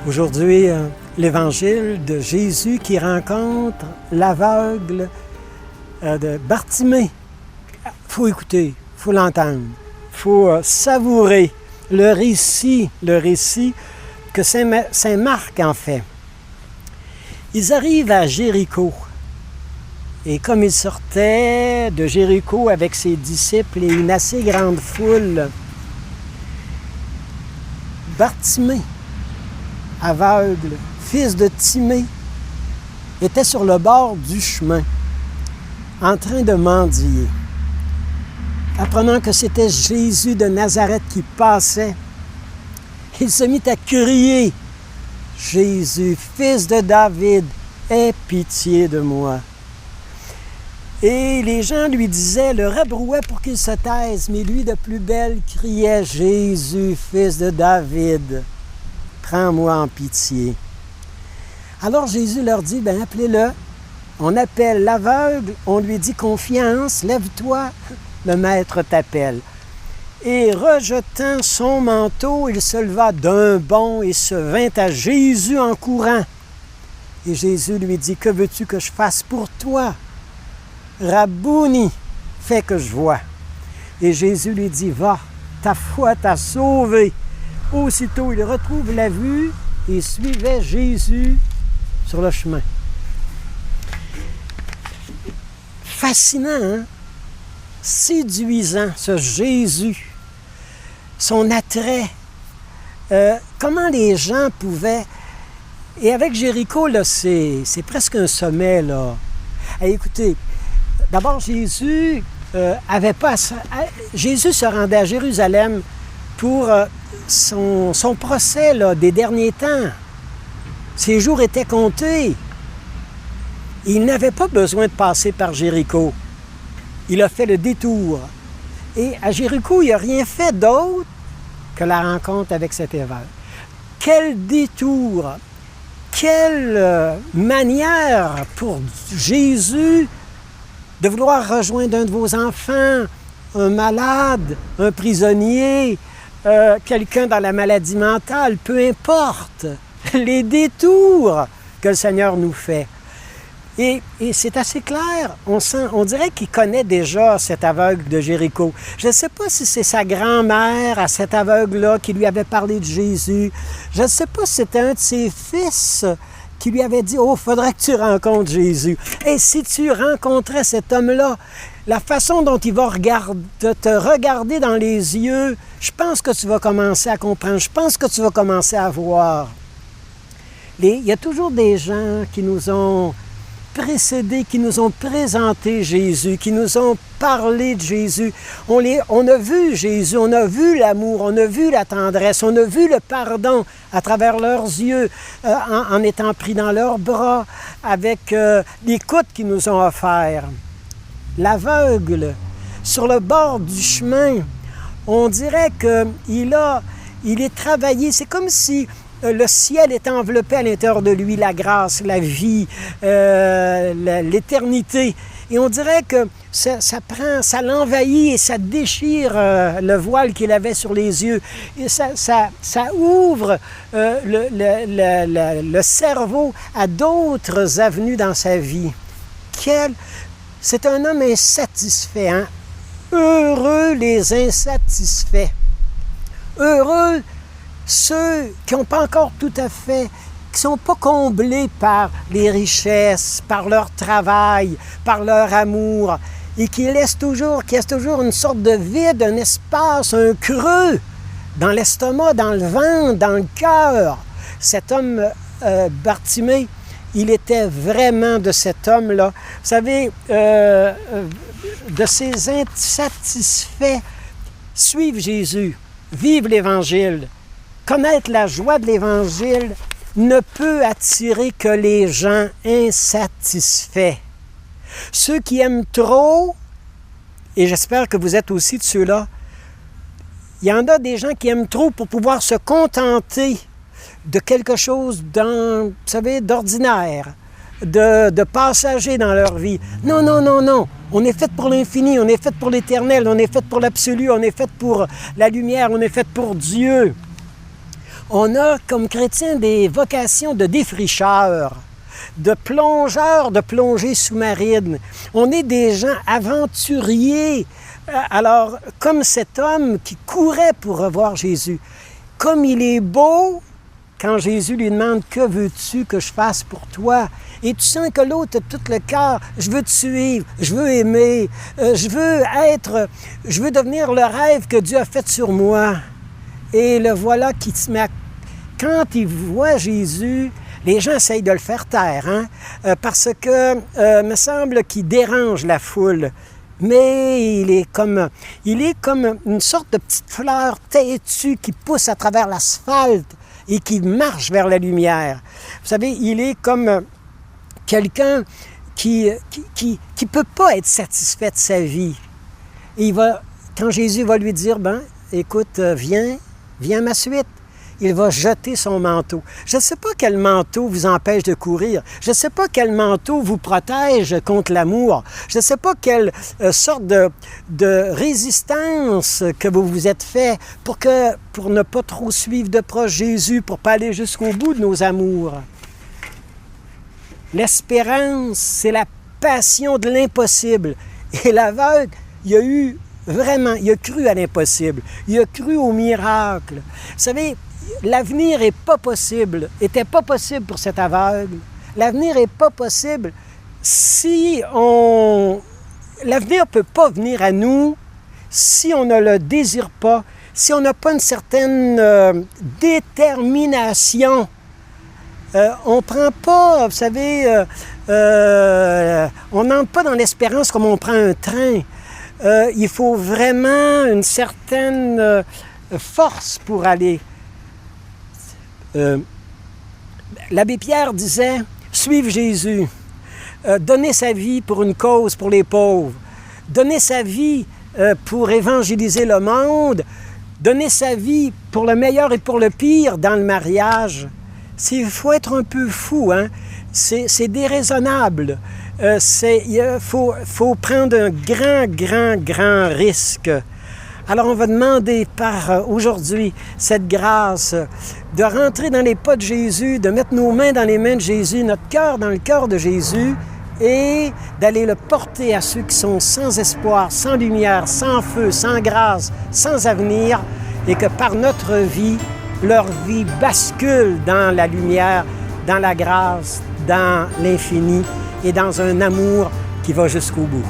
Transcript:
Aujourd'hui, l'évangile de Jésus qui rencontre l'aveugle de Bartimée. Il faut écouter, il faut l'entendre, il faut savourer le récit que Saint Marc en fait. Ils arrivent à Jéricho. Et comme ils sortaient de Jéricho avec ses disciples et une assez grande foule, Bartimée, aveugle, fils de Timée, était sur le bord du chemin, en train de mendier. Apprenant que c'était Jésus de Nazareth qui passait, il se mit à crier « Jésus, fils de David, aie pitié de moi ». Et les gens lui disaient, le rabrouaient pour qu'il se taise, mais lui de plus belle criait « Jésus, fils de David, prends-moi en pitié ». Alors Jésus leur dit, appelez-le. On appelle l'aveugle, on lui dit confiance, lève-toi, le maître t'appelle. Et rejetant son manteau, il se leva d'un bond et se vint à Jésus en courant. Et Jésus lui dit, que veux-tu que je fasse pour toi? Rabouni, fais que je vois. Et Jésus lui dit, va, ta foi t'a sauvé. Aussitôt, il retrouve la vue et suivait Jésus sur le chemin. Fascinant, hein? Séduisant, ce Jésus, son attrait. Comment les gens pouvaient... Et avec Jéricho, là, c'est presque un sommet, là. Et écoutez, d'abord, Jésus Jésus se rendait à Jérusalem pour son procès là, des derniers temps. Ses jours étaient comptés. Il n'avait pas besoin de passer par Jéricho. Il a fait le détour. Et à Jéricho, il n'a rien fait d'autre que la rencontre avec cet évêque. Quel détour! Quelle manière pour Jésus de vouloir rejoindre un de vos enfants, un malade, un prisonnier, quelqu'un dans la maladie mentale, peu importe, les détours que le Seigneur nous fait. Et c'est assez clair, on dirait qu'il connaît déjà cet aveugle de Jéricho. Je ne sais pas si c'est sa grand-mère à cet aveugle-là qui lui avait parlé de Jésus. Je ne sais pas si c'était un de ses fils qui lui avait dit « Oh, il faudrait que tu rencontres Jésus. » Et si tu rencontrais cet homme-là, la façon dont il va te regarder dans les yeux, je pense que tu vas commencer à comprendre, je pense que tu vas commencer à voir. Il y a toujours des gens qui nous ont précédés, qui nous ont présenté Jésus, qui nous ont parlé de Jésus. On a vu Jésus, on a vu l'amour, on a vu la tendresse, on a vu le pardon à travers leurs yeux, en étant pris dans leurs bras, avec l'écoute qu'ils nous ont offert. L'aveugle, sur le bord du chemin, on dirait qu'il est travaillé, c'est comme si le ciel est enveloppé à l'intérieur de lui, la grâce, la vie, l'éternité. Et on dirait que ça l'envahit et ça déchire le voile qu'il avait sur les yeux. Et ça ouvre le cerveau à d'autres avenues dans sa vie. C'est un homme insatisfait, hein? Heureux les insatisfaits. Heureux ceux qui n'ont pas encore tout à fait, qui ne sont pas comblés par les richesses, par leur travail, par leur amour, et qui laissent toujours une sorte de vide, un espace, un creux dans l'estomac, dans le ventre, dans le cœur. Cet homme, Bartimée, il était vraiment de cet homme-là. Vous savez, de ces insatisfaits, suivre Jésus, vivre l'Évangile, connaître la joie de l'Évangile ne peut attirer que les gens insatisfaits. Ceux qui aiment trop, et j'espère que vous êtes aussi de ceux-là, il y en a des gens qui aiment trop pour pouvoir se contenter de quelque chose d'ordinaire, de passager dans leur vie. Non, non, non, non. On est fait pour l'infini, on est fait pour l'éternel, on est fait pour l'absolu, on est fait pour la lumière, on est fait pour Dieu. On a, comme chrétiens, des vocations de défricheurs, de plongeurs de plongée sous-marine. On est des gens aventuriers. Alors, comme cet homme qui courait pour revoir Jésus, comme il est beau quand Jésus lui demande « Que veux-tu que je fasse pour toi? » Et tu sens que l'autre a tout le cœur. « Je veux te suivre, je veux aimer, je veux devenir le rêve que Dieu a fait sur moi. » Et le voilà qui se met à... Quand il voit Jésus, les gens essayent de le faire taire, hein? Parce que, me semble qu'il dérange la foule. Mais il est comme une sorte de petite fleur têtue qui pousse à travers l'asphalte et qui marche vers la lumière. Vous savez, il est comme quelqu'un qui peut pas être satisfait de sa vie. Et quand Jésus va lui dire, écoute, viens à ma suite. Il va jeter son manteau. Je ne sais pas quel manteau vous empêche de courir. Je ne sais pas quel manteau vous protège contre l'amour. Je ne sais pas quelle sorte de résistance que vous vous êtes fait pour ne pas trop suivre de proche Jésus, pour ne pas aller jusqu'au bout de nos amours. L'espérance, c'est la passion de l'impossible. Et l'aveugle, il a cru à l'impossible. Il a cru au miracle. Vous savez, l'avenir n'était pas possible pour cet aveugle. L'avenir n'est pas possible L'avenir ne peut pas venir à nous si on ne le désire pas, si on n'a pas une certaine détermination. On ne prend pas, vous savez, on n'entre pas dans l'espérance comme on prend un train. Il faut vraiment une certaine force pour aller. L'abbé Pierre disait « Suivre Jésus, donner sa vie pour une cause pour les pauvres, donner sa vie pour évangéliser le monde, donner sa vie pour le meilleur et pour le pire dans le mariage. » Il faut être un peu fou, hein? C'est déraisonnable. Il faut prendre un grand risque. Alors, on va demander par aujourd'hui cette grâce de rentrer dans les pas de Jésus, de mettre nos mains dans les mains de Jésus, notre cœur dans le cœur de Jésus et d'aller le porter à ceux qui sont sans espoir, sans lumière, sans feu, sans grâce, sans avenir et que par notre vie, leur vie bascule dans la lumière, dans la grâce, dans l'infini et dans un amour qui va jusqu'au bout.